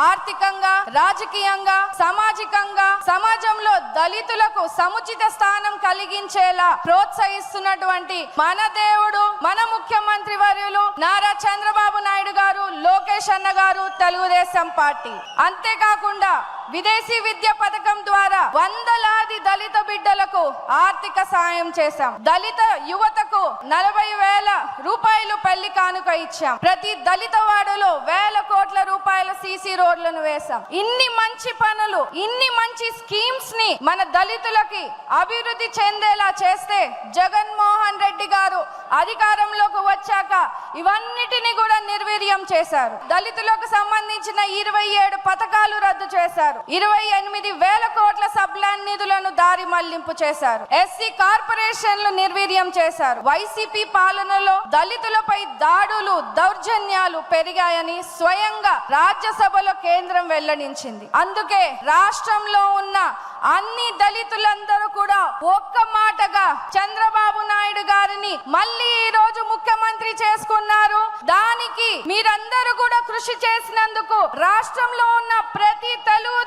ఆర్థికంగా, రాజకీయంగా, సామాజికంగా సమాజంలో దళితులకు సముచిత స్థానం కలిగించేలా ప్రోత్సహిస్తున్నటువంటి మన దేవుడు, మన ముఖ్యమంత్రి వర్యులు నారా చంద్రబాబు నాయుడు గారు, లోకేష్ అన్న గారు, తెలుగుదేశం పార్టీ. అంతేకాకుండా విదేశీ విద్య పథకం ద్వారా వందలాది దళిత బిడ్డలకు ఆర్థిక సాయం చేశాం. దళిత యువతకు 40,000 రూపాయలు పెళ్లి కానుక ఇచ్చాం. ప్రతి దళిత వాడలో 1,000 కోట్ల రూపాయల సీసీ రోడ్లను వేశాం. ఇన్ని మంచి పనులు, ఇన్ని మంచి స్కీమ్స్ ని మన దళితులకి అభివృద్ధి చెందేలా చేస్తే జగన్మోహన్ రెడ్డి గారు అధికారంలోకి వచ్చాక ఇవన్నిటిని కూడా నిర్వీర్యం చేశారు. దళితులకు సంబంధించిన 27 పథకాలు రద్దు చేశారు. 28,000 కోట్ల సబ్లాన్ నిధులను దారి మళ్లింపు చేశారు. ఎస్సీ కార్పొరేషన్లు నిర్వీర్యం చేశారు. వైసీపీ పాలనలో దళితులపై దాడులు, దౌర్జన్యాలు పెరిగాయని స్వయంగా రాజ్యసభలో కేంద్రం వెల్లడించింది. అందుకే రాష్ట్రంలో ఉన్న అన్ని దళితులందరూ కూడా ఒక్క మాటగా చంద్రబాబు నాయుడు గారిని మళ్ళీ ఈ రోజు ముఖ్యమంత్రి చేసుకున్నారు. దానికి మీరందరూ కూడా కృషి చేసినందుకు రాష్ట్రంలో ఉన్న ప్రతి తెలుగుదేశం